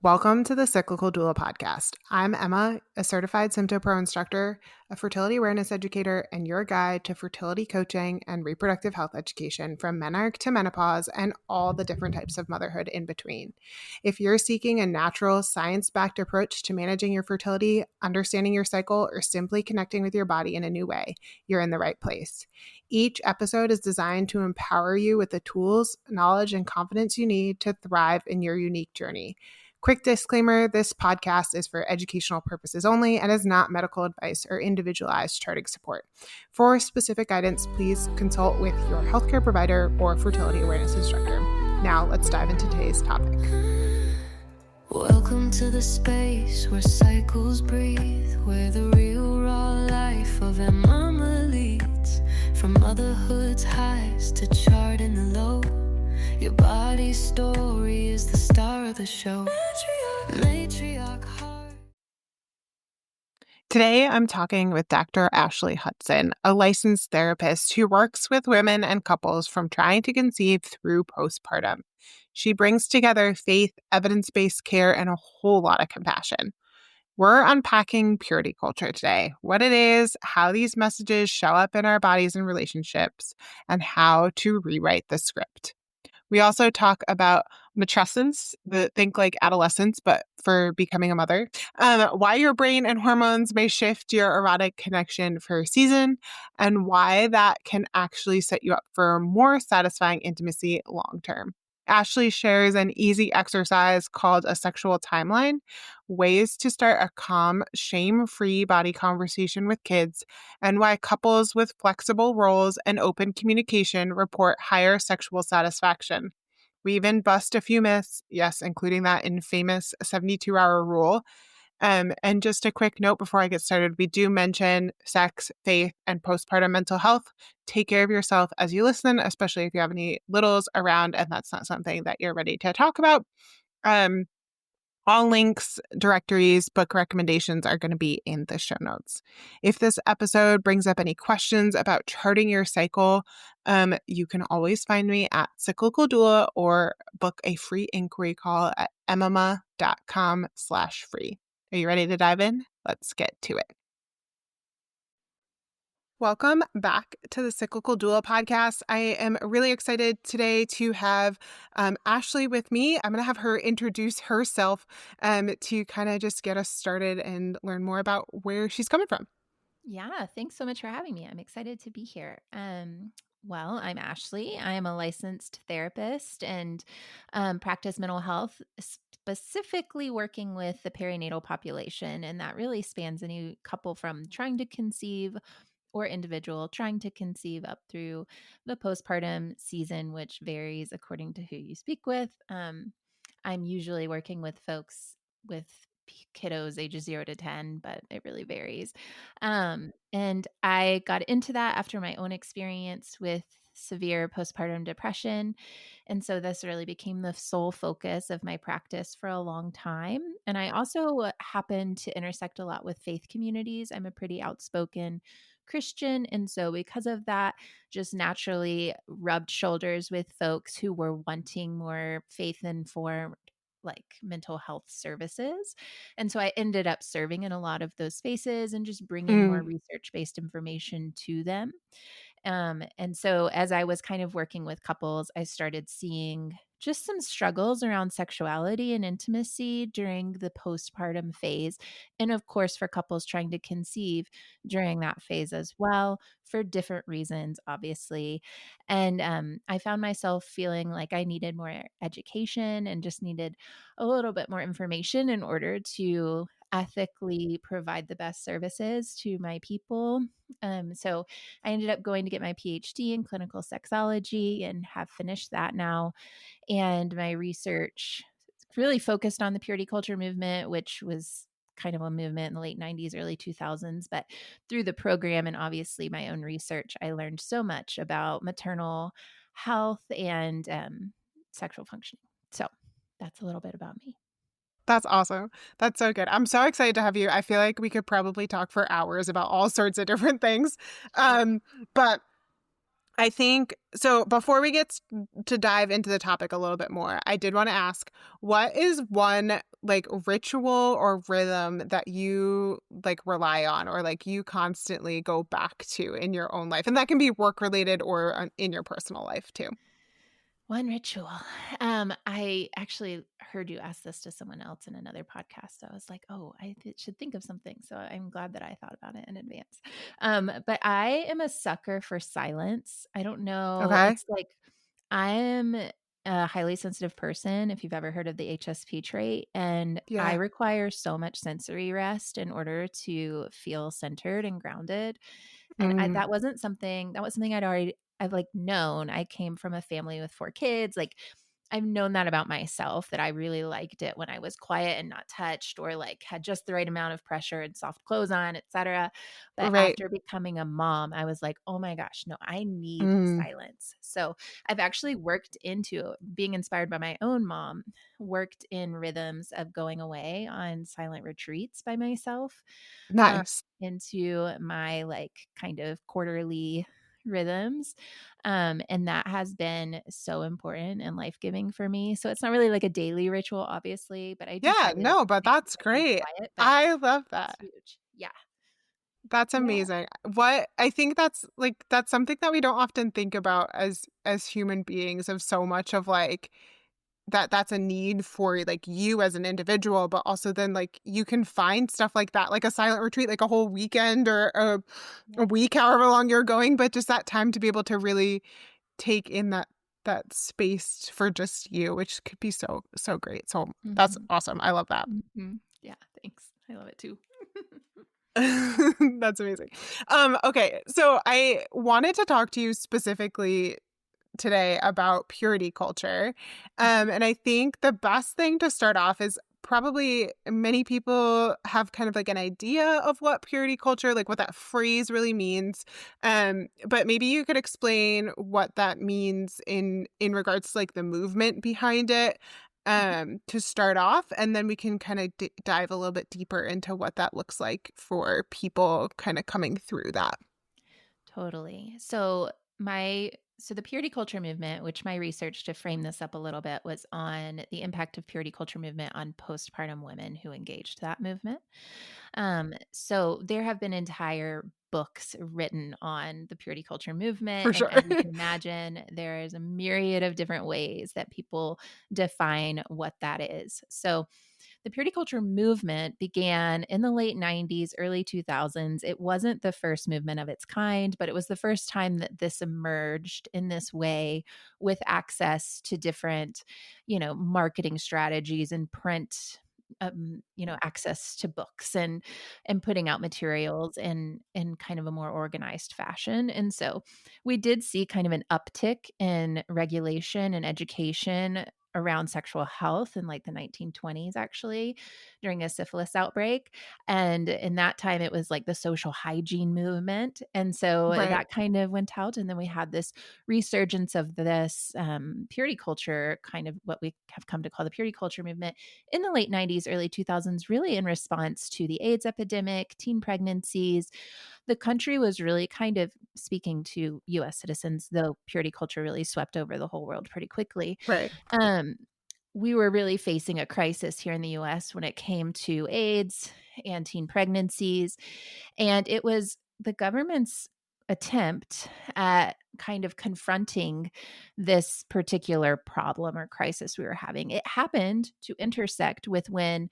Welcome to the Cyclical Doula Podcast. I'm Emma, a certified Sympto-Pro instructor, a fertility awareness educator, and your guide to fertility coaching and reproductive health education from menarche to menopause and all the different types of motherhood in between. If you're seeking a natural, science-backed approach to managing your fertility, understanding your cycle, or simply connecting with your body in a new way, you're in the right place. Each episode is designed to empower you with the tools, knowledge, and confidence you need to thrive in your unique journey. Quick disclaimer, this podcast is for educational purposes only and is not medical advice or individualized charting support. For specific guidance, please consult with your healthcare provider or fertility awareness instructor. Now, let's dive into today's topic. Welcome to the space where cycles breathe, where the real raw life of Emmamma leads, from motherhood's highs to charting the low. Your body's story is the star of the show. Matriarch heart. Today, I'm talking with Dr. Ashley Hudson, a licensed therapist who works with women and couples from trying to conceive through postpartum. She brings together faith, evidence-based care, and a whole lot of compassion. We're unpacking purity culture today, what it is, how these messages show up in our bodies and relationships, and how to rewrite the script. We also talk about matrescence, think like adolescence, but for becoming a mother, why your brain and hormones may shift your erotic connection for a season, and why that can actually set you up for more satisfying intimacy long term. Ashley shares an easy exercise called a sexual timeline, ways to start a calm, shame-free body conversation with kids, and why couples with flexible roles and open communication report higher sexual satisfaction. We even bust a few myths, yes, including that infamous 72-hour rule. And just a quick note before I get started, we do mention sex, faith, and postpartum mental health. Take care of yourself as you listen, especially if you have any littles around and that's not something that you're ready to talk about. All links, directories, book recommendations are going to be in the show notes. If this episode brings up any questions about charting your cycle, you can always find me at Cyclical Doula or book a free inquiry call at Emmamma.com/free. Are you ready to dive in? Let's get to it. Welcome back to the Cyclical Doula Podcast. I am really excited today to have Ashley with me. I'm going to have her introduce herself to kind of just get us started and learn more about where she's coming from. Yeah, thanks so much for having me. I'm excited to be here. Well, I'm Ashley. I am a licensed therapist and practice mental health, specifically working with the perinatal population. And that really spans any couple from trying to conceive or individual trying to conceive up through the postpartum season, which varies according to who you speak with. I'm usually working with folks with kiddos ages 0 to 10, but it really varies. And I got into that after my own experience with severe postpartum depression. And so this really became the sole focus of my practice for a long time. And I also happen to intersect a lot with faith communities. I'm a pretty outspoken Christian. And so because of that, just naturally rubbed shoulders with folks who were wanting more faith-informed like mental health services. And so I ended up serving in a lot of those spaces and just bringing more research-based information to them. And so as I was kind of working with couples, I started seeing just some struggles around sexuality and intimacy during the postpartum phase. And of course, for couples trying to conceive during that phase as well, for different reasons, obviously. And I found myself feeling like I needed more education and just needed a little bit more information in order to ethically provide the best services to my people. So I ended up going to get my PhD in clinical sexology and have finished that now. And my research really focused on the purity culture movement, which was kind of a movement in the late 90s, early 2000s. But through the program and obviously my own research, I learned so much about maternal health and sexual functioning. So that's a little bit about me. That's awesome. That's so good. I'm so excited to have you. I feel like we could probably talk for hours about all sorts of different things. But I think so. Before we get to dive into the topic a little bit more, I did want to ask, what is one like ritual or rhythm that you like rely on or like you constantly go back to in your own life? And that can be work related or in your personal life too. One ritual. I actually heard you ask this to someone else in another podcast. So I was like, oh, should think of something. So I'm glad that I thought about it in advance. But I am a sucker for silence. I don't know. Okay. It's like I am a highly sensitive person, if you've ever heard of the HSP trait, and I Yeah. require so much sensory rest in order to feel centered and grounded. And Mm, that was something I've like known. I came from a family with 4 kids. Like I've known that about myself, that I really liked it when I was quiet and not touched, or like had just the right amount of pressure and soft clothes on, etc. But right. after becoming a mom, I was like, oh my gosh, no, I need Mm, silence. So I've actually worked into being inspired by my own mom, worked in rhythms of going away on silent retreats by myself, um, nice. into my like kind of quarterly rhythms. And that has been so important and life-giving for me. So it's not really like a daily ritual, obviously, but I do Yeah. try to No, but make that's sure I be great. quiet, but I love it's that. huge. Yeah. That's Yeah. amazing. What I think that's something that we don't often think about as human beings of so much of like that's a need for like you as an individual, but also then like you can find stuff like that, like a silent retreat, like a whole weekend or a Yeah. week, however long you're going, but just that time to be able to really take in that space for just you, which could be so great. So that's Mhm. awesome. I love that. Mhm. Yeah, thanks. I love it too. That's amazing. Okay, so I wanted to talk to you specifically today about purity culture. Mhm. And I think the best thing to start off is probably many people have kind of like an idea of what purity culture, like what that phrase really means. But maybe you could explain what that means in regards to like the movement behind it. Mhm. To start off, and then we can kind of dive a little bit deeper into what that looks like for people kind of coming through that. Totally. So the purity culture movement, which my research to frame this up a little bit was on the impact of purity culture movement on postpartum women who engaged that movement. So there have been entire books written on the purity culture movement. For And sure. as you can imagine, there is a myriad of different ways that people define what that is. So the purity culture movement began in the late 90s, early 2000s. It wasn't the first movement of its kind, but it was the first time that this emerged in this way with access to different, marketing strategies and print, access to books and putting out materials in kind of a more organized fashion. And so we did see kind of an uptick in regulation and education around sexual health in like the 1920s, actually, during a syphilis outbreak. And in that time, it was like the social hygiene movement. And so Right. that kind of went out. And then we had this resurgence of this purity culture, kind of what we have come to call the purity culture movement in the late 90s, early 2000s, really in response to the AIDS epidemic, teen pregnancies. The country was really kind of speaking to US citizens, though purity culture really swept over the whole world pretty quickly. Right. Um, we were really facing a crisis here in the US when it came to AIDS and teen pregnancies. And it was the government's attempt at kind of confronting this particular problem or crisis we were having. It happened to intersect with when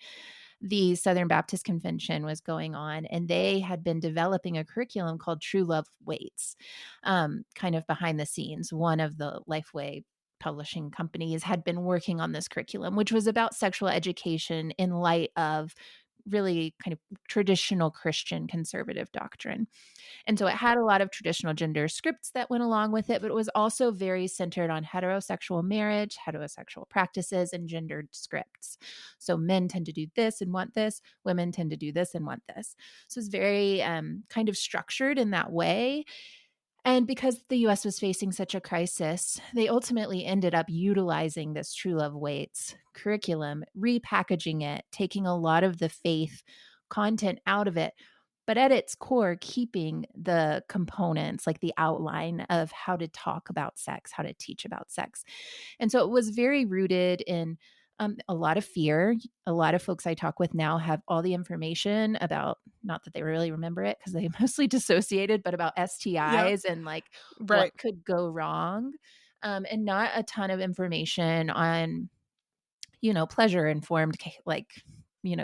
the Southern Baptist Convention was going on, and they had been developing a curriculum called True Love Waits, kind of behind the scenes. One of the Lifeway publishing companies had been working on this curriculum, which was about sexual education in light of really kind of traditional Christian conservative doctrine. And so it had a lot of traditional gender scripts that went along with it, but it was also very centered on heterosexual marriage, heterosexual practices, and gendered scripts. So men tend to do this and want this, women tend to do this and want this. So it's very kind of structured in that way. And because the US was facing such a crisis, they ultimately ended up utilizing this True Love Waits curriculum, repackaging it, taking a lot of the faith content out of it, but at its core, keeping the components, like the outline of how to talk about sex, how to teach about sex. And so it was very rooted in a lot of fear. A lot of folks I talk with now have all the information about, not that they really remember it because they mostly dissociated, but about Yeah. STIs and like what Right. could go wrong. And not a ton of information on, pleasure informed, like,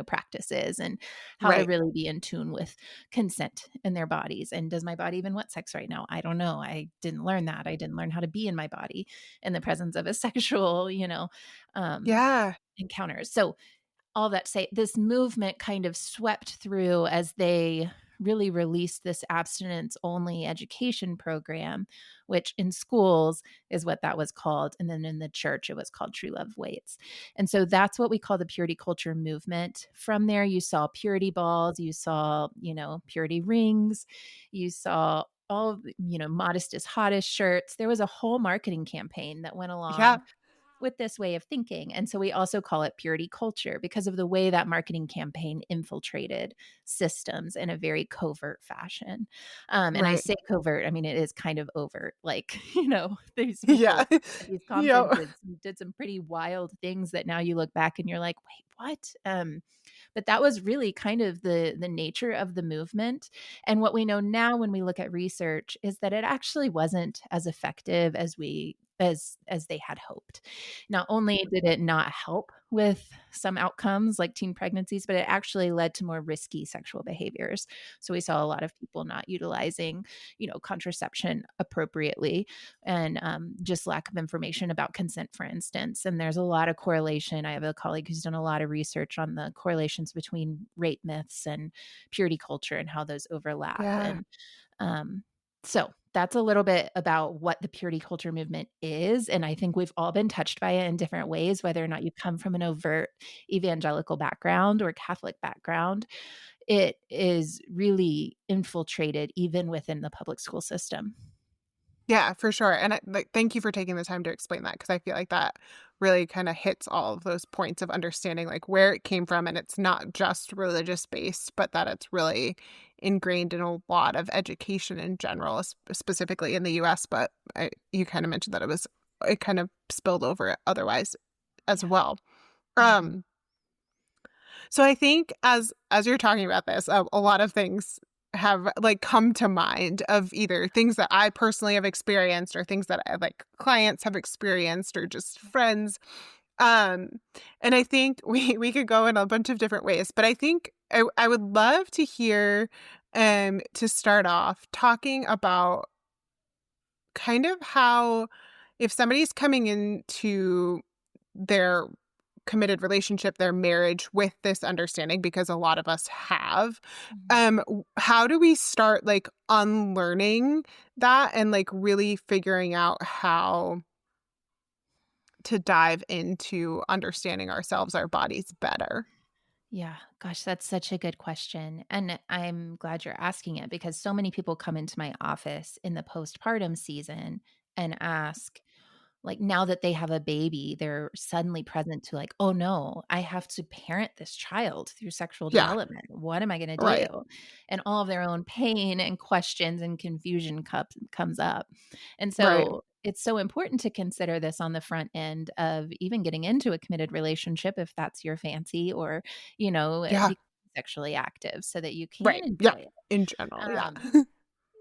practices and how to Right. really be in tune with consent in their bodies. And does my body even want sex right now? I don't know. I didn't learn that. I didn't learn how to be in my body in the presence of a sexual, um, Yeah. encounters. So all that to say, this movement kind of swept through as they really released this abstinence only education program, which in schools is what that was called. And then in the church, it was called True Love Waits. And so that's what we call the purity culture movement. From there, you saw purity balls, you saw, purity rings, you saw all of, modest is hottest shirts. There was a whole marketing campaign that went Yeah. along with this way of thinking. And so we also call it purity culture because of the way that marketing campaign infiltrated systems in a very covert fashion. And I Right. say covert, I mean, it is kind of overt. Like, these Yeah. people at these Yep. conferences did some pretty wild things that now you look back and you're like, wait, what? But that was really kind of the nature of the movement. And what we know now when we look at research is that it actually wasn't as effective as they had hoped. Not only did it not help with some outcomes like teen pregnancies, but it actually led to more risky sexual behaviors. So we saw a lot of people not utilizing, contraception appropriately, and just lack of information about consent, for instance. And there's a lot of correlation. I have a colleague who's done a lot of research on the correlations between rape myths and purity culture and how those overlap. Yeah. And so that's a little bit about what the purity culture movement is. And I think we've all been touched by it in different ways, whether or not you come from an overt evangelical background or Catholic background. It is really infiltrated even within the public school system. Yeah, for sure. And thank you for taking the time to explain that, because I feel like that really kind of hits all of those points of understanding like where it came from. And it's not just religious based, but that it's really ingrained in a lot of education in general, specifically in the US. But you kind of mentioned that it kind of spilled over otherwise as well. Mhm. So I think as you're talking about this, a lot of things have like come to mind of either things that I personally have experienced or things that like clients have experienced or just friends. And I think we could go in a bunch of different ways, but I think I would love to hear to start off talking about kind of how, if somebody's coming into their committed relationship, their marriage with this understanding, because a lot of us have, Mhm. how do we start like unlearning that and like really figuring out how to dive into understanding ourselves, our bodies better? Yeah, gosh, that's such a good question. And I'm glad you're asking it because so many people come into my office in the postpartum season and ask, like, now that they have a baby, they're suddenly present to like, oh no, I have to parent this child through sexual Yeah, development. What am I going to right, do? And all of their own pain and questions and confusion comes up. And right, so it's so important to consider this on the front end of even getting into a committed relationship, if that's your fancy, or, yeah, be sexually active so that you can right, yeah. enjoy it. In general, yeah, Um,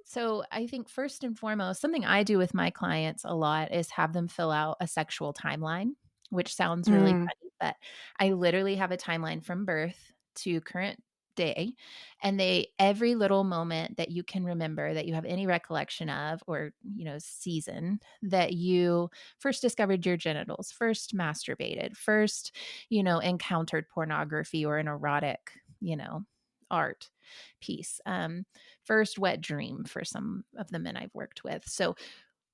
so I think first and foremost, something I do with my clients a lot is have them fill out a sexual timeline, which sounds really mm, funny, but I literally have a timeline from birth to current day. And every little moment that you can remember that you have any recollection of, or, season that you first discovered your genitals, first masturbated, first, encountered pornography or an erotic, art piece. First wet dream for some of the men I've worked with. So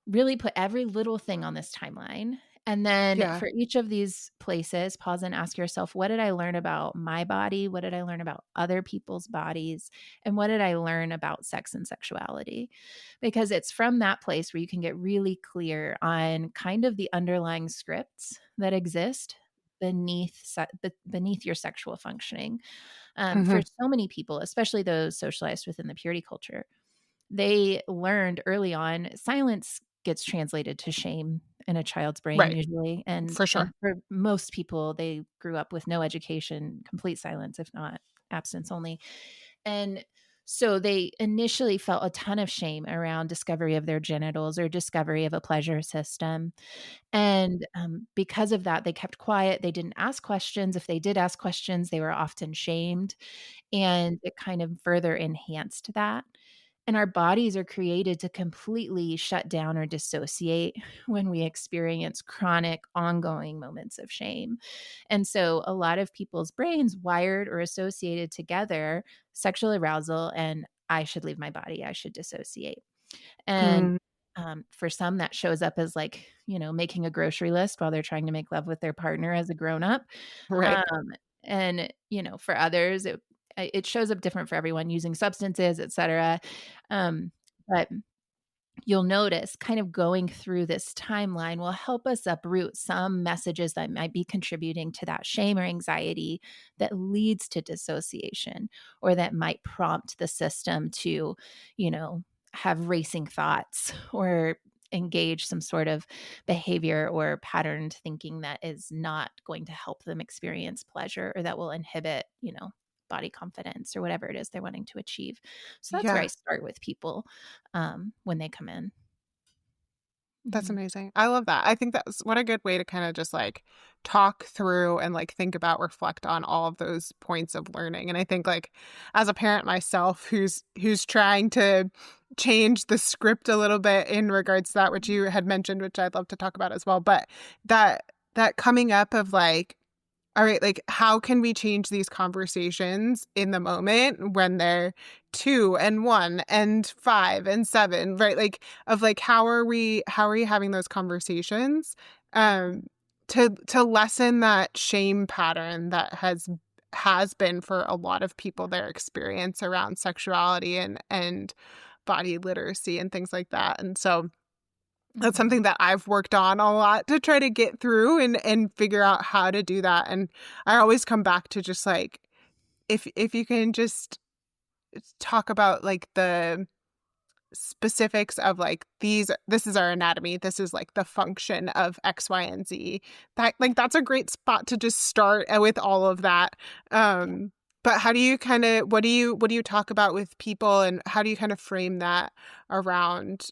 really put every little thing on this timeline. And then yeah, for each of these places, pause and ask yourself, what did I learn about my body? What did I learn about other people's bodies? And what did I learn about sex and sexuality? Because it's from that place where you can get really clear on kind of the underlying scripts that exist beneath your sexual functioning. For Mhm. so many people, especially those socialized within the purity culture, they learned early on silence gets translated to shame in a child's brain Right. usually, For and sure. for most people, they grew up with no education, complete silence, if not abstinence only, and so they initially felt a ton of shame around discovery of their genitals or discovery of a pleasure system, and, because of that, they kept quiet, they didn't ask questions. If they did ask questions, they were often shamed, and it kind of further enhanced that. And our bodies are created to completely shut down or dissociate when we experience chronic, ongoing moments of shame. And so a lot of people's brains wired or associated together sexual arousal and I should leave my body, I should dissociate. And Mm, for some, that shows up as like, making a grocery list while they're trying to make love with their partner as a grown up. right. Um, and, for others, it shows up different for everyone using substances, et cetera. But you'll notice kind of going through this timeline will help us uproot some messages that might be contributing to that shame or anxiety that leads to dissociation or that might prompt the system to, you know, have racing thoughts or engage some sort of behavior or patterned thinking that is not going to help them experience pleasure or that will inhibit, body confidence or whatever it is they're wanting to achieve. So that's where I Yeah. start with people when they come in. That's Mhm. amazing. I love that. I think that's what a good way to kind of just like talk through and like think about, reflect on all of those points of learning. And I think like as a parent myself who's trying to change the script a little bit in regards to that, which you had mentioned, which I'd love to talk about as well. But that coming up of like, all right, like how can we change these conversations in the moment when they're 2 and 1 and 5 and 7, right? Like of like how are we having those conversations um to lessen that shame pattern that has been for a lot of people their experience around sexuality and body literacy and things like that. And so that's Mhm. something that I've worked on a lot to try to get through and figure out how to do that, and I always come back to just, like, if you can just talk about, like, the specifics of, like, this is our anatomy, this is, like, the function of X, Y, and Z. That's a great spot to just start, with all of that, Yeah. but how do you kinda what do you talk about with people, and how do you kind of frame that around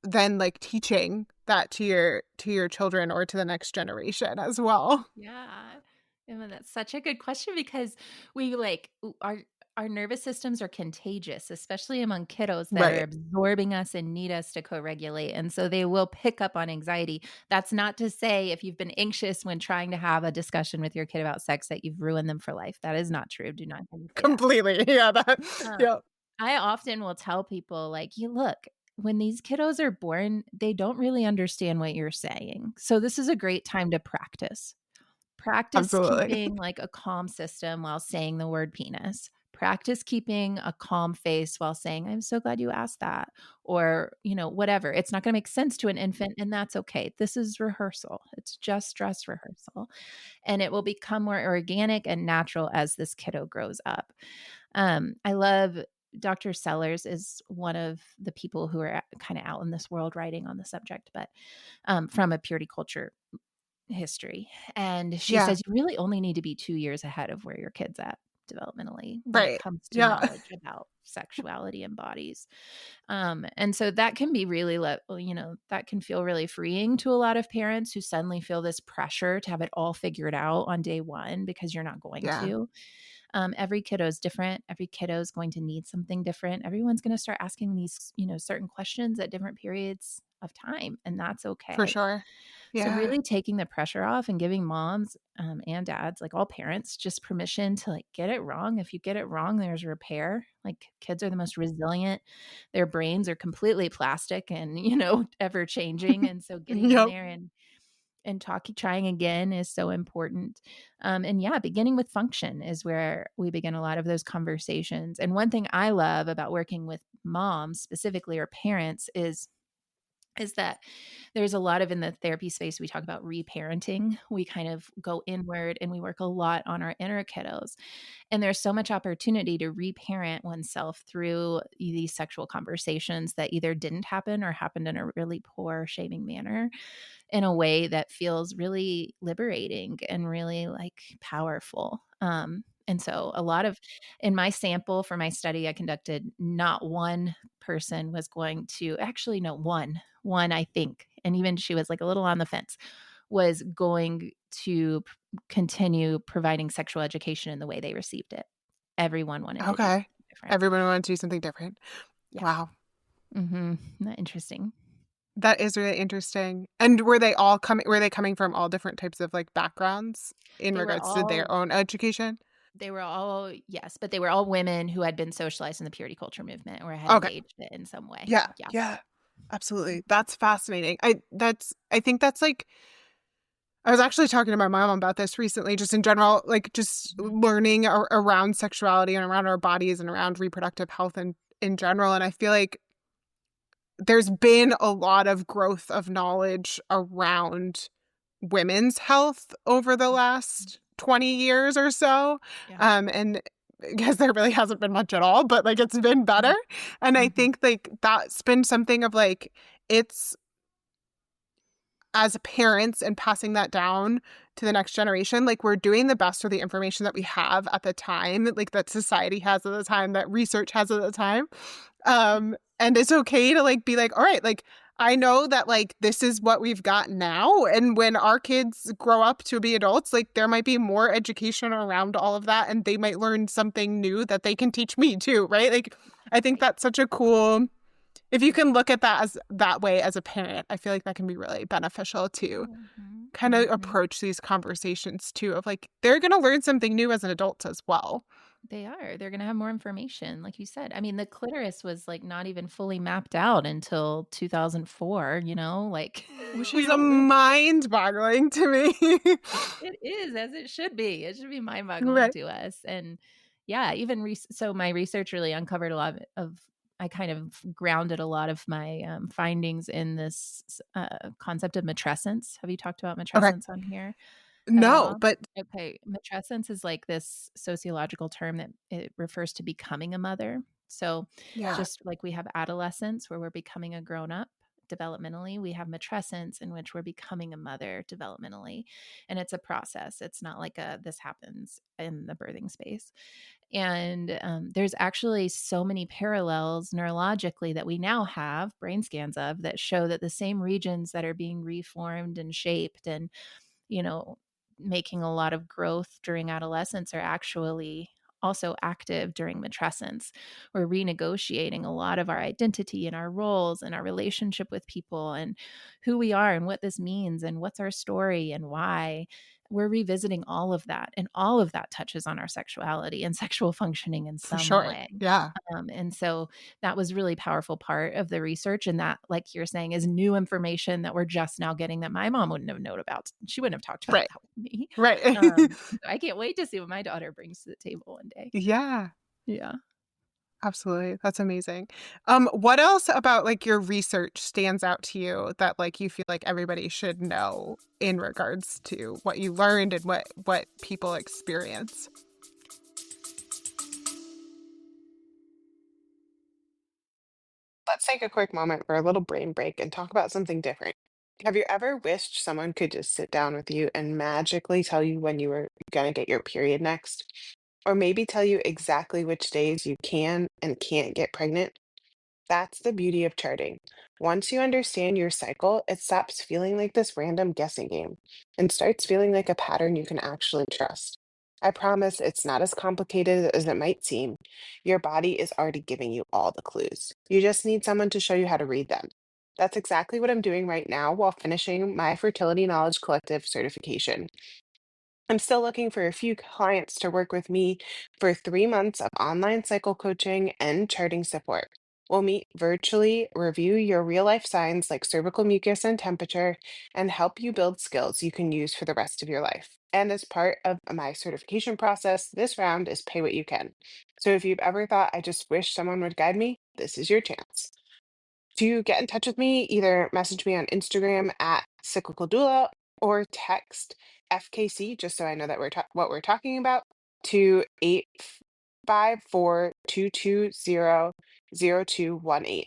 then, like, teaching that to your children or to the next generation as well. Yeah. And that's such a good question because we our nervous systems are contagious, especially among kiddos that are Right. absorbing us and need us to co-regulate. And so they will pick up on anxiety. That's not to say if you've been anxious when trying to have a discussion with your kid about sex that you've ruined them for life. That is not true. Do not hear me say that. Completely. Yeah, that Um, yeah. I often will tell people, like, you look, when these kiddos are born, they don't really understand what you're saying. So, this is a great time to practice. Practice Absolutely. keeping like a calm system while saying the word penis. Practice keeping a calm face while saying, I'm so glad you asked that. Or, whatever. It's not going to make sense to an infant, and that's okay. This is rehearsal. It's just dress rehearsal. And it will become more organic and natural as this kiddo grows up. I love Dr. Sellers is one of the people who are kind of out in this world writing on the subject, but from a purity culture history. And she Yeah. says you really only need to be 2 years ahead of where your kid's at developmentally when it Right. comes to Yeah. knowledge about sexuality and bodies. And so that can be really, that can feel really freeing to a lot of parents who suddenly feel this pressure to have it all figured out on day one because you're not going Yeah. to. Every kiddo is different. Every kiddo is going to need something different. Everyone's going to start asking these, certain questions at different periods of time, and that's For okay. sure. So Yeah. really taking the pressure off and giving moms and dads, like all parents, just permission to like get it wrong. If you get it wrong, there's repair. Like kids are the most resilient. Their brains are completely plastic and ever changing. And so getting in Yep. there and trying again is so important. And yeah, beginning with function is where we begin a lot of those conversations. And one thing I love about working with moms specifically or parents is is that there's a lot of in the therapy space, we talk about reparenting. We kind of go inward and we work a lot on our inner kiddos. And there's so much opportunity to reparent oneself through these sexual conversations that either didn't happen or happened in a really poor, shaming manner in a way that feels really liberating and really like powerful. And so a lot of in my sample for my study I conducted, not one person was going to actually no one I think, and even she was like a little on the fence, was going to continue providing sexual education in the way they received it. Everyone wanted to do Okay. something different. Everyone wanted to do something different. Yeah. Wow. Isn't that interesting? That is really interesting. And were they coming from all different types of like backgrounds in They were regards to their all own education? They were all yes, but they were all women who had been socialized in the purity culture movement or had Okay. engaged it in some way. Yeah. Yeah. Yeah. Absolutely. That's fascinating. I think that's like I was actually talking to my mom about this recently, just in general, like just learning around sexuality and around our bodies and around reproductive health and in general. And I feel like there's been a lot of growth of knowledge around women's health over the last 20 years or so. Yeah. And because there really hasn't been much at all, but like it's been better. And I think like that's been something of like, it's as parents and passing that down to the next generation, like we're doing the best with the information that we have at the time, like that society has at the time, that research has at the time. And it's okay to like be like, all right, like I know that like this is what we've got now. And when our kids grow up to be adults, like there might be more education around all of that and they might learn something new that they can teach me too, right? Like I think that's such a cool, if you can look at that as that way as a parent, I feel like that can be really beneficial to kind of approach these conversations too, of like they're going to learn something new as an adult as well. They are. They're going to have more information, like you said. I mean, the clitoris was like not even fully mapped out until 2004, like Which we is don't mind-boggling to me. it is as it should be. It should be mind-boggling Right. to us. And yeah, even so my research really uncovered a lot of I kind of grounded a lot of my findings in this concept of matrescence. Have you talked about Okay. matrescence on here at No, all? but Okay, matrescence is like this sociological term that it refers to becoming a mother. So yeah, just like we have adolescence where we're becoming a grown up developmentally, we have matrescence in which we're becoming a mother developmentally. And it's a process. It's not like this happens in the birthing space. And there's actually so many parallels neurologically that we now have brain scans of that show that the same regions that are being reformed and shaped and, you know, making a lot of growth during adolescence are actually also active during matrescence. We're renegotiating a lot of our identity and our roles and our relationship with people and who we are and what this means and what's our story and why. We're revisiting all of that, and all of that touches on our sexuality and sexual functioning in for some sure. way. Yeah. And so that was really powerful part of the research. And that, like you're saying, is new information that we're just now getting that my mom wouldn't have known about. She wouldn't have talked about Right. that with me. Right. So I can't wait to see what my daughter brings to the table one day. Yeah. Yeah. Absolutely. That's amazing. What else about like your research stands out to you that like you feel like everybody should know in regards to what you learned and what people experience? Let's take a quick moment for a little brain break and talk about something different. Have you ever wished someone could just sit down with you and magically tell you when you were going to get your period next? Or maybe tell you exactly which days you can and can't get pregnant? That's the beauty of charting. Once you understand your cycle, it stops feeling like this random guessing game and starts feeling like a pattern you can actually trust. I promise it's not as complicated as it might seem. Your body is already giving you all the clues. You just need someone to show you how to read them. That's exactly what I'm doing right now while finishing my Fertility Knowledge Collective certification. I'm still looking for a few clients to work with me for 3 months of online cycle coaching and charting support. We'll meet virtually, review your real life signs like cervical mucus and temperature, and help you build skills you can use for the rest of your life. And as part of my certification process, this round is pay what you can. So if you've ever thought, I just wish someone would guide me, this is your chance. To get in touch with me, either message me on Instagram at Cyclical Doula or text FKC, just so I know that what we're talking about, to 854-220-0218.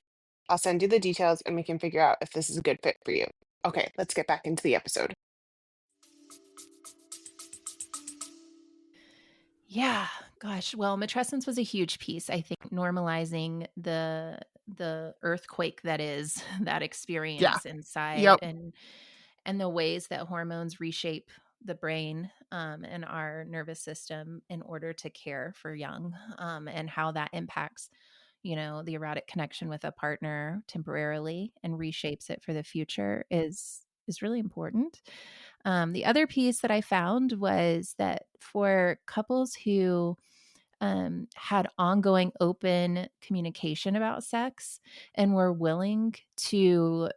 I'll send you the details and we can figure out if this is a good fit for you. Okay, let's get back into the episode. Yeah, gosh. Well, matrescence was a huge piece. I think normalizing the earthquake that is that Yeah. experience inside, Yep. and the ways that hormones reshape the brain and our nervous system in order to care for young, and how that impacts, the erotic connection with a partner temporarily and reshapes it for the future is really important. The other piece that I found was that for couples who had ongoing open communication about sex and were willing to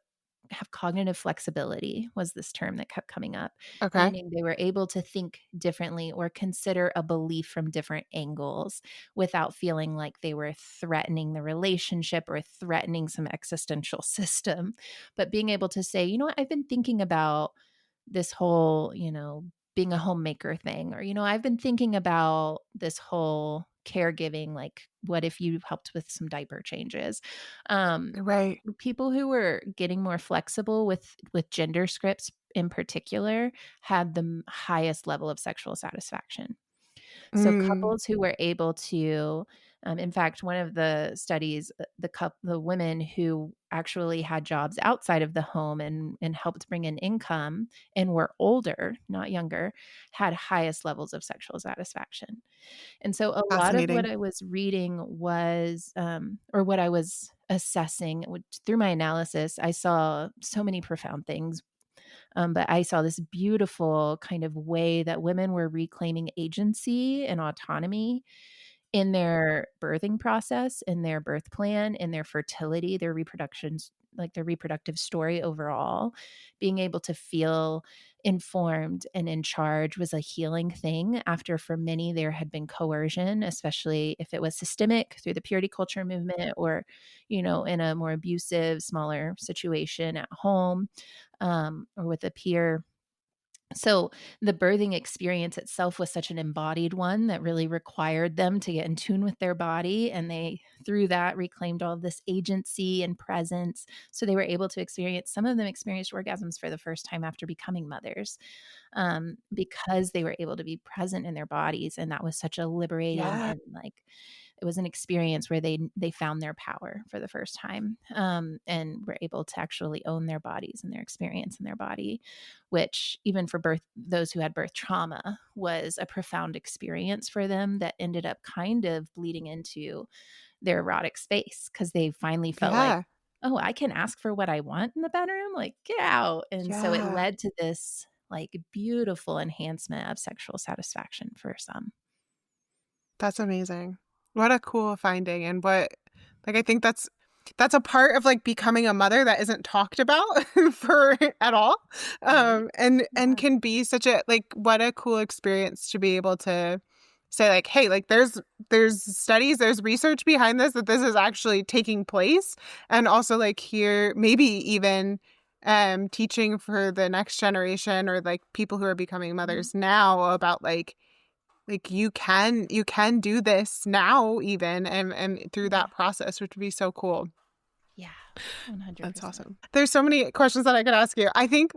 have cognitive flexibility, was this term that kept coming up, Okay. meaning they were able to think differently or consider a belief from different angles without feeling like they were threatening the relationship or threatening some existential system, but being able to say, you know what, I've been thinking about this whole, being a homemaker thing, or, I've been thinking about this whole caregiving, like what if you helped with some diaper changes? Right. People who were getting more flexible with gender scripts in particular had the highest level of sexual satisfaction. So Mm. couples who were able to, in fact, one of the studies, the women who actually had jobs outside of the home and helped bring in income and were older, not younger, had highest levels of sexual satisfaction. And so a lot of what Fascinating. I was reading was, or what I was assessing through my analysis, I saw so many profound things. But I saw this beautiful kind of way that women were reclaiming agency and autonomy in their birthing process, in their birth plan, in their fertility, their reproductions, like their reproductive story overall. Being able to feel informed and in charge was a healing thing after, for many, there had been coercion, especially if it was systemic through the purity culture movement or, in a more abusive, smaller situation at home, or with a peer. So the birthing experience itself was such an embodied one that really required them to get in tune with their body. And they, through that, reclaimed all of this agency and presence. So they were able to experience, some of them experienced orgasms for the first time after becoming mothers, because they were able to be present in their bodies. And that was such a liberating, Yeah. and like, it was an experience where they found their power for the first time, and were able to actually own their bodies and their experience in their body, which even for those who had birth trauma, was a profound experience for them that ended up kind of bleeding into their erotic space, because they finally felt like, Yeah. oh, I can ask for what I want in the bedroom, like get out. And so it Yeah. led to this like beautiful enhancement of sexual satisfaction for some. That's amazing. What a cool finding. And I think that's a part of like becoming a mother that isn't talked about for at all. Right. And Yeah. can be such a, like, what a cool experience to be able to say, like, hey, like there's studies, there's research behind this, that this is actually taking place. And also, like, here, maybe even teaching for the next generation, or like people who are becoming Mhm. mothers now, about like you can do this now, even, and through Yeah. that process, which would be so cool. Yeah. That's 100%. awesome. There's so many questions that I could ask you. I think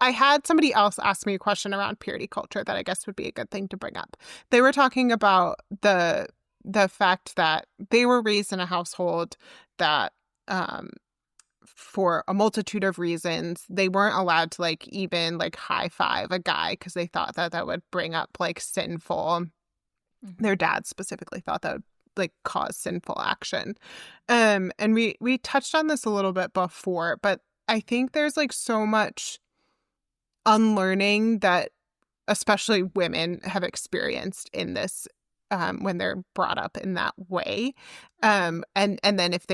I had somebody else ask me a question around purity culture that I guess would be a good thing to bring up. They were talking about the fact that they were raised in a household that, for a multitude of reasons, they weren't allowed to like even like high five a guy, because they thought that that would bring up like sinful. Mhm. Their dad specifically thought that would like cause sinful action. And we touched on this a little bit before, but I think there's like so much unlearning that especially women have experienced in this, when they're brought up in that way. And then if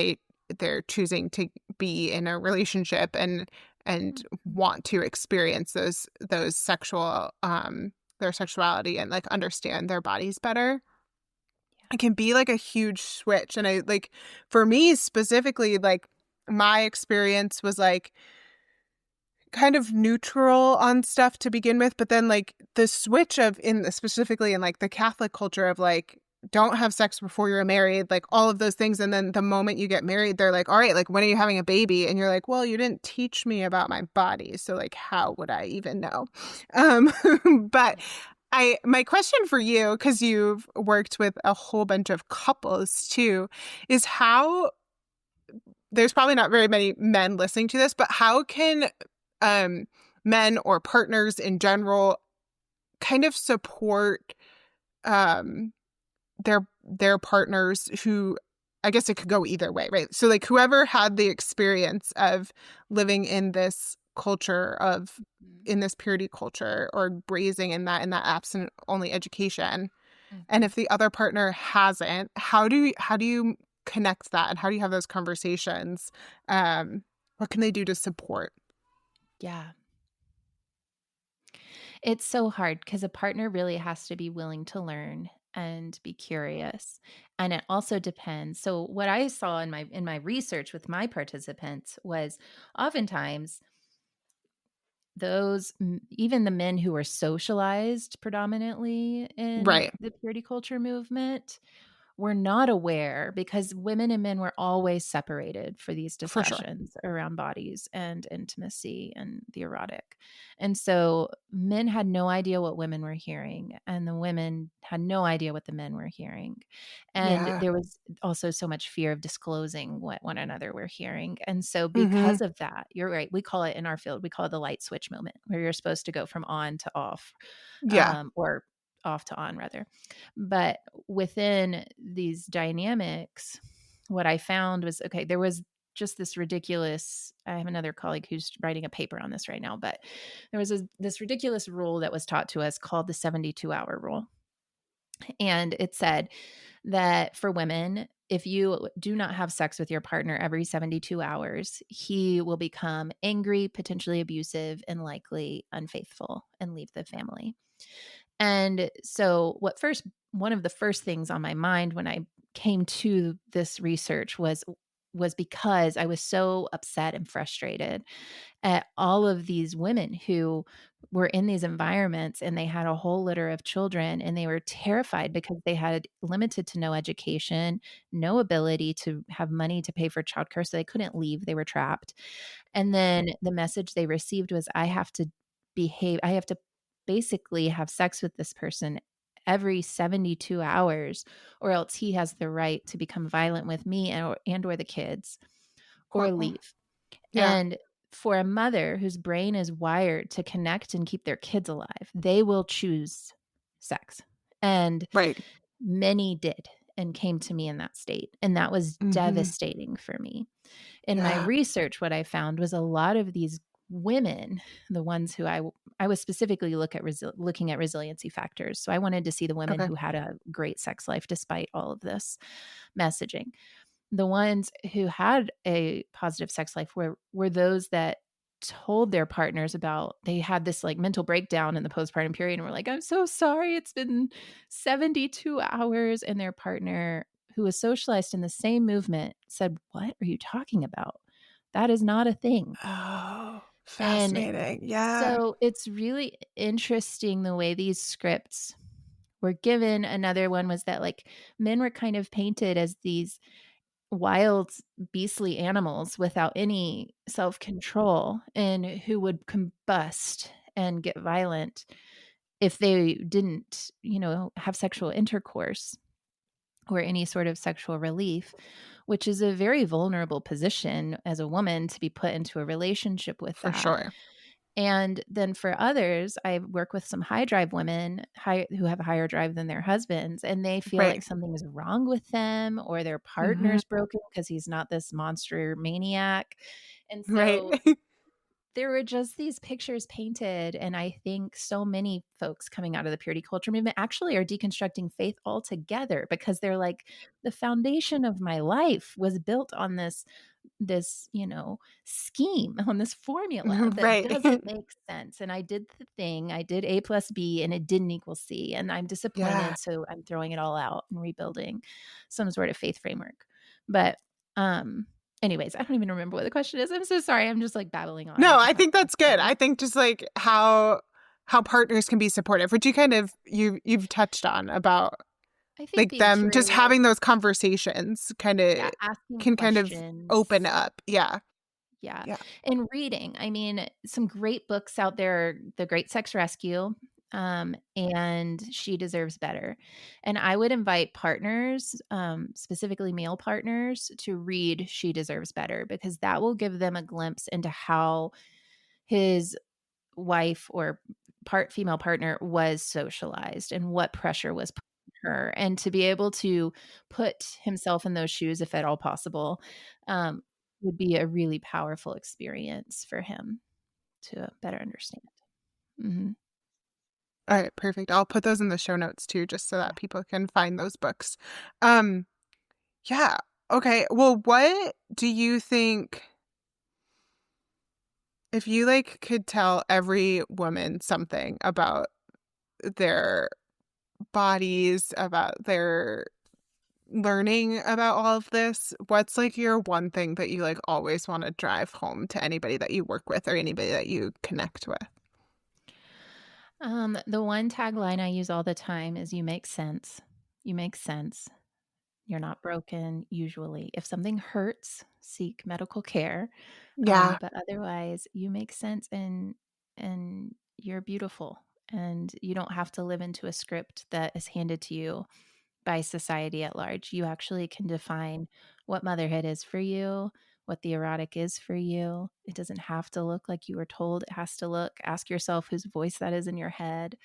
they're choosing to be in a relationship and Mhm. want to experience those sexual, their sexuality, and like understand their bodies better, Yeah. it can be like a huge switch. And I like, for me specifically, like, my experience was like kind of neutral on stuff to begin with, but then like the switch of specifically in like the Catholic culture of like don't have sex before you're married, like all of those things, and then the moment you get married they're like, all right, like when are you having a baby? And you're like, well, you didn't teach me about my body, so like how would I even know? But my question for you, because you've worked with a whole bunch of couples too, is how there's probably not very many men listening to this, but how can men or partners in general kind of support their partners who, I guess it could go either way, right? So like whoever had the experience of living in this culture of in this purity culture or raising in that abstinent only education, and if the other partner hasn't, how do you connect that, and how do you have those conversations? What can they do to support? Yeah. It's so hard because a partner really has to be willing to learn and be curious. And it also depends. So what I saw in my research with my participants was oftentimes even the men who were socialized predominantly in Right. the purity culture movement were not aware, because women and men were always separated for these For sure. discussions around bodies and intimacy and the erotic. And so men had no idea what women were hearing, and the women had no idea what the men were hearing. And Yeah. there was also so much fear of disclosing what one another were hearing. And so Mm-hmm. because of that, you're right, we call it in our field, we call it the light switch moment, where you're supposed to go from on to off, Yeah. or off to on rather. But within these dynamics, what I found was, okay, there was just this ridiculous, I have another colleague who's writing a paper on this right now, but there was this ridiculous rule that was taught to us called the 72-hour rule. And it said that for women, if you do not have sex with your partner every 72 hours, he will become angry, potentially abusive, and likely unfaithful and leave the family. And so one of the first things on my mind when I came to this research was because I was so upset and frustrated at all of these women who were in these environments, and they had a whole litter of children, and they were terrified because they had limited to no education, no ability to have money to pay for childcare, so they couldn't leave, they were trapped. And then the message they received was, I have to basically have sex with this person every 72 hours, or else he has the right to become violent with me and or the kids, or Wow. leave. Yeah. And for a mother whose brain is wired to connect and keep their kids alive, they will choose sex. And Right. many did and came to me in that state. And that was Mm-hmm. devastating for me. In my Yeah. research, what I found was a lot of these women, the ones who I was specifically looking at resiliency factors. So I wanted to see the women Okay. who had a great sex life despite all of this messaging. The ones who had a positive sex life were those that told their partners about, they had this like mental breakdown in the postpartum period and were like, I'm so sorry, it's been 72 hours. And their partner, who was socialized in the same movement, said, what are you talking about? That is not a thing. Oh, And fascinating. Yeah. so it's really interesting the way these scripts were given. Another one was that like men were kind of painted as these wild, beastly animals without any self-control, and who would combust and get violent if they didn't, have sexual intercourse or any sort of sexual relief, which is a very vulnerable position as a woman to be put into a relationship with For that. sure. And then for others, I work with some high drive women who have a higher drive than their husbands, and they feel Right. like something is wrong with them, or their Mm-hmm. partner's broken because he's not this monster maniac. And Right. so there were just these pictures painted. And I think so many folks coming out of the purity culture movement actually are deconstructing faith altogether, because they're like, the foundation of my life was built on this scheme, on this formula that Right. doesn't make sense. And I did the thing, I did A plus B and it didn't equal C, and I'm Yeah. disappointed, so I'm throwing it all out and rebuilding some sort of faith framework. But Anyways, I don't even remember what the question is. I'm so sorry. I'm just like babbling on. No, just I have think that's good. questions. I think just like how partners can be supportive, which you've touched on about I think like being them just curious, having those conversations kind of yeah, asking can kind of open questions. up. Yeah. Yeah. Yeah. And reading. I mean, some great books out there, The Great Sex Rescue, and She Deserves Better. And I would invite partners, specifically male partners, to read She Deserves Better because that will give them a glimpse into how his wife or female partner was socialized and what pressure was put on her. And to be able to put himself in those shoes, if at all possible, um, would be a really powerful experience for him to better understand. Hmm. All right, perfect. I'll put those in the show notes too, just so Yeah. that people can find those books. Um, yeah. Okay. Well, what do you think if you like could tell every woman something about their bodies, about their learning about all of this, what's like your one thing that you like always want to drive home to anybody that you work with or anybody that you connect with? The one tagline I use all the time is you make sense. You make sense. You're not broken usually. If something hurts, seek medical care. Yeah. But otherwise, you make sense and you're beautiful. And you don't have to live into a script that is handed to you by society at large. You actually can define what motherhood is for you, what the erotic is for you. It doesn't have to look like you were told it has to look. Ask yourself whose voice that is in your head.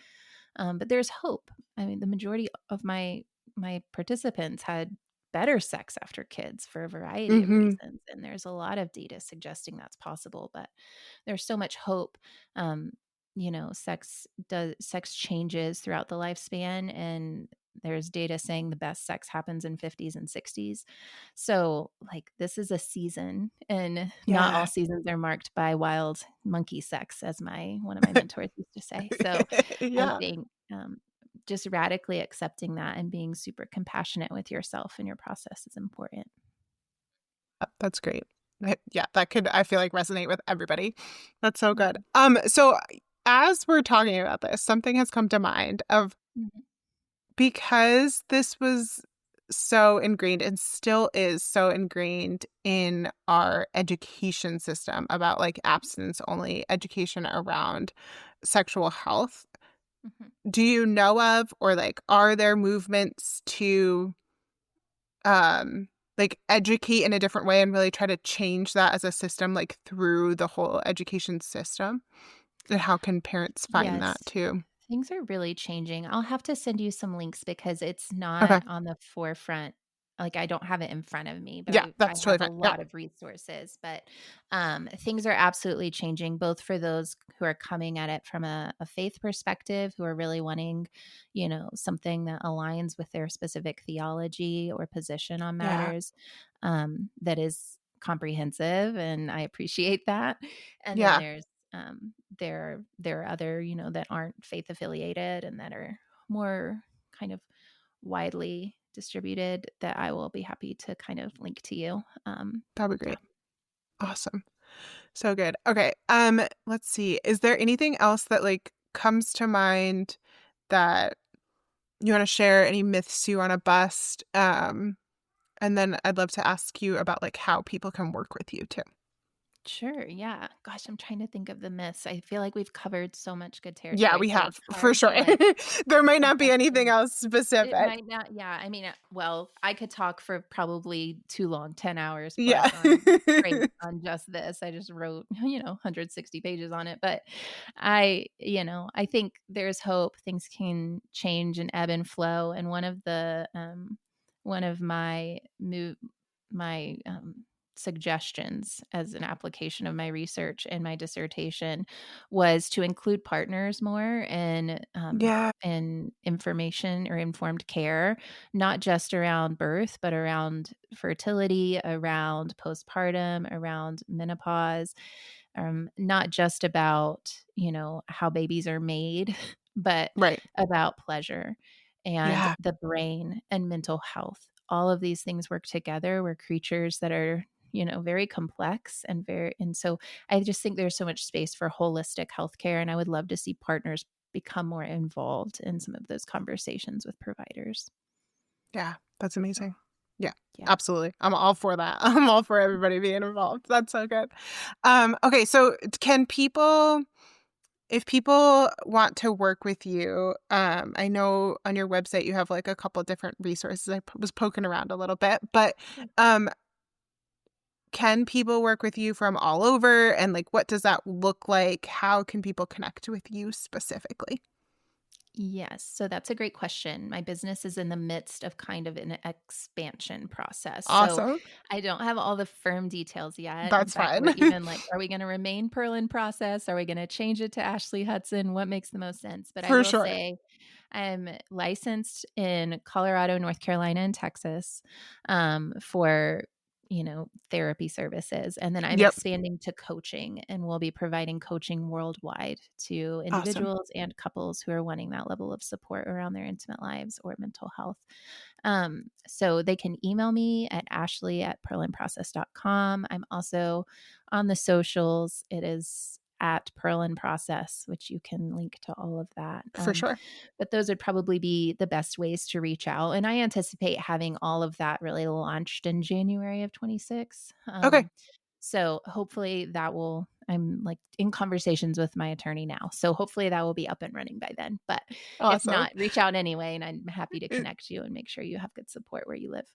But there's hope. I mean, the majority of my participants had better sex after kids for a variety of Mm-hmm. reasons, and there's a lot of data suggesting that's possible. But there's so much hope. Um, sex changes throughout the lifespan, and there's data saying the best sex happens in 50s and 60s. So, like, this is a season, and not all Yeah. seasons are marked by wild monkey sex, as my one of my mentors used to say. So, I Yeah. think just radically accepting that and being super compassionate with yourself and your process is important. That's great. Yeah, that could, I feel like, resonate with everybody. That's so good. Mhm. So as we're talking about this, something has come to mind of Mhm. because this was so ingrained and still is so ingrained in our education system about like abstinence only education around sexual health. Mhm. Do you know of or like are there movements to um like educate in a different way and really try to change that as a system like through the whole education system? And how can parents find that Yes. too? Things are really changing. I'll have to send you some links because it's Okay. not on the forefront. Like, I don't have it in front of me, but Yeah, I that's totally have a fine. Yeah. lot of resources. But things are absolutely changing, both for those who are coming at it from a faith perspective, who are really wanting, something that aligns with their specific theology or position on Yeah. matters, that is comprehensive, and I appreciate that. And then Yeah. there's there are other, that aren't faith affiliated and that are more kind of widely distributed that I will be happy to kind of link to you. That'd be Yeah. great. Awesome. So good. Okay. Let's see. Is there anything else that like comes to mind that you want to share? Any myths you want to bust? And then I'd love to ask you about like how people can work with you too. Sure. Yeah. Gosh, I'm trying to think of the myths. I feel like we've covered so much good Yeah, territory, we so have it's for hard sure. to like There might not be bust anything in. else It specific. might not. Yeah. I mean, well, I could talk for probably too long, 10 hours Yeah. plus on straight on just this. I just wrote, 160 pages on it. But I think there's hope. Things can change and ebb and flow. And one of my suggestions as an application of my research and my dissertation was to include partners more Yeah. in information or informed care, not just around birth, but around fertility, around postpartum, around menopause, not just about, how babies are made, but Right. about pleasure and Yeah. the brain and mental health. All of these things work together. We're creatures that are very complex and so I just think there's so much space for holistic healthcare, and I would love to see partners become more involved in some of those conversations with providers. Yeah, that's amazing. Yeah, Yeah. absolutely. I'm all for that. I'm all for everybody being involved. That's so good. Okay, so can people, if people want to work with you, I know on your website you have like a couple different resources. I was poking around a little bit, but um, can people work with you from all over? And like, what does that look like? How can people connect with you specifically? Yes. So that's a great question. My business is in the midst of kind of an expansion process. So Awesome. I don't have all the firm details yet. In That's fact, fine. we're even like, are we going to remain Pearl in Process? Are we going to change it to Ashley Hudson? What makes the most sense? But I For will sure. say I'm licensed in Colorado, North Carolina, and Texas for therapy services. And then I'm Yep. expanding to coaching, and we'll be providing coaching worldwide to Awesome. individuals and couples who are wanting that level of support around their intimate lives or mental health. So they can email me at ashley@pearlandprocess.com. I'm also on the socials. It is at Pearl and Process, which you can link to all of that. For sure. But those would probably be the best ways to reach out. And I anticipate having all of that really launched in January of 26. Okay. So hopefully I'm like in conversations with my attorney now. So hopefully that will be up and running by then. But if Awesome. not, reach out anyway. And I'm happy to connect you and make sure you have good support where you live.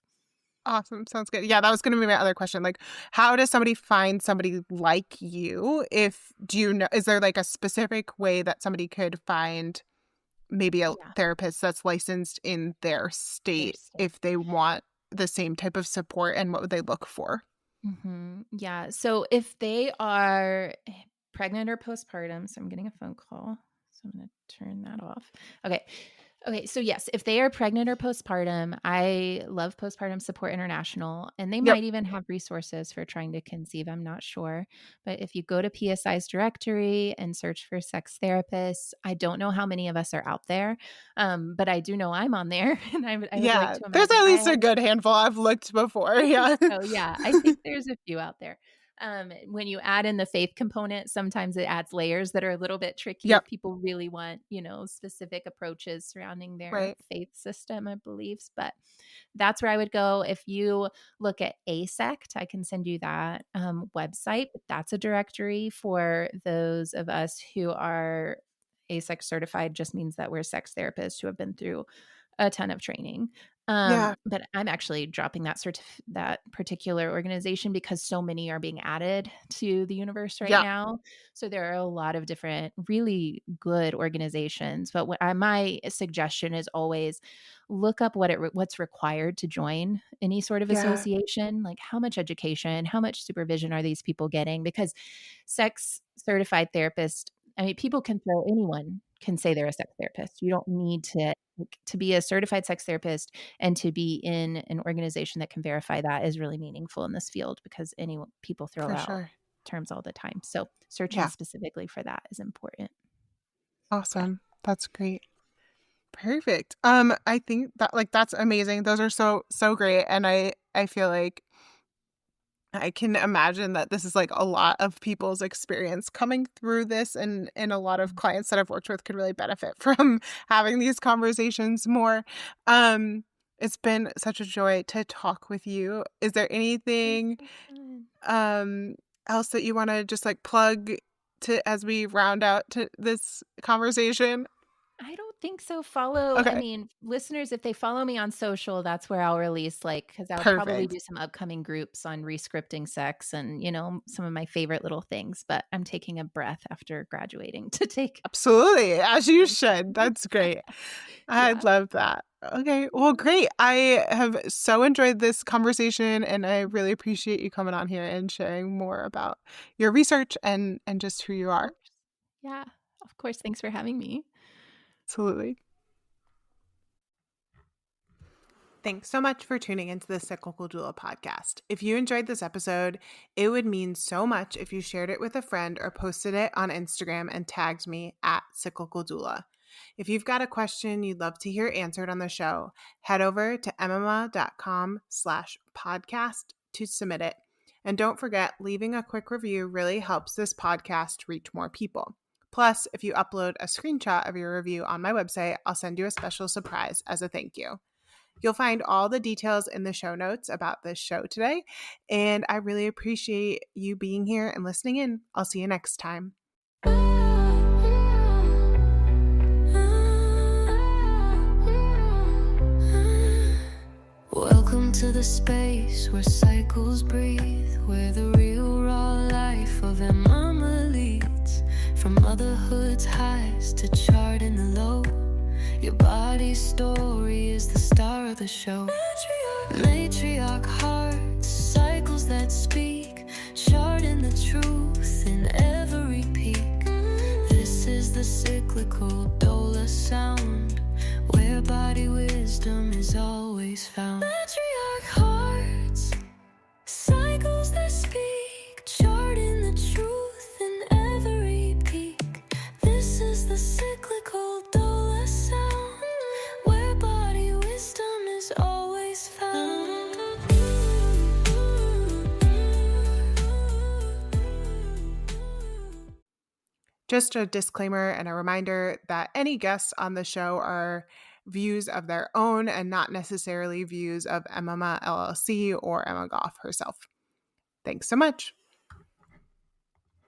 Awesome. Sounds good. Yeah, that was going to be my other question. Like, how does somebody find somebody like you? Do you know, is there like a specific way that somebody could find maybe a therapist that's licensed in their state if they want the same type of support, and what would they look for? Mm-hmm. Yeah. So if they are pregnant or postpartum, so I'm getting a phone call, so I'm going to turn that off. Okay. So yes, if they are pregnant or postpartum, I love Postpartum Support International, and they might even have resources for trying to conceive. I'm not sure. But if you go to PSI's directory and search for sex therapists, I don't know how many of us are out there. But I do know I'm on there, and I would like to imagine there's at least a good handful. I've looked before. Yeah. So yeah, I think there's a few out there. When you add in the faith component, sometimes it adds layers that are a little bit tricky. If people really want, specific approaches surrounding their faith system and beliefs. But that's where I would go. If you look at ASECT, I can send you that website. That's a directory for those of us who are ASECT certified. Just means that we're sex therapists who have been through a ton of training. But I'm actually dropping that particular organization because so many are being added to the universe right now. So there are a lot of different really good organizations. But my suggestion is always look up what's required to join any sort of association. Like how much education, how much supervision are these people getting? Because sex certified therapists, anyone can say they're a sex therapist. You don't need to be a certified sex therapist, and to be in an organization that can verify that is really meaningful in this field, because people throw out terms all the time. So searching specifically for that is important. Awesome. That's great. Perfect. I think that that's amazing. Those are so great. And I feel like I can imagine that this is like a lot of people's experience coming through this, and a lot of clients that I've worked with could really benefit from having these conversations more. It's been such a joy to talk with you. Is there anything else that you want to just like plug to as we round out to this conversation? I don't think so. Listeners, if they follow me on social, that's where I'll release because I'll probably do some upcoming groups on rescripting sex and, some of my favorite little things. But I'm taking a breath after graduating to take. Absolutely. As you should. That's great. I'd love that. Okay. Well, great. I have so enjoyed this conversation, and I really appreciate you coming on here and sharing more about your research and just who you are. Yeah, of course. Thanks for having me. Absolutely. Thanks so much for tuning into the Cyclical Doula Podcast. If you enjoyed this episode, it would mean so much if you shared it with a friend or posted it on Instagram and tagged me at Cyclical Doula. If you've got a question you'd love to hear answered on the show, head over to emmamma.com/podcast to submit it. And don't forget, leaving a quick review really helps this podcast reach more people. Plus, if you upload a screenshot of your review on my website, I'll send you a special surprise as a thank you. You'll find all the details in the show notes about this show today, and I really appreciate you being here and listening in. I'll see you next time. Welcome to the space where cycles breathe, where the real raw life of Emmamma leads. From motherhood's highs to charting the low, your body's story is the star of the show. Matriarch hearts, cycles that speak, charting the truth in every peak. This is the cyclical doula sound, where body wisdom is always found. Matriarch hearts, cycles that speak, charting the truth in every peak. This is the cyclical doula sound, where body wisdom is always found. Just a disclaimer and a reminder that any guests on the show are views of their own and not necessarily views of Emmamma LLC or Emma Goff herself. Thanks so much.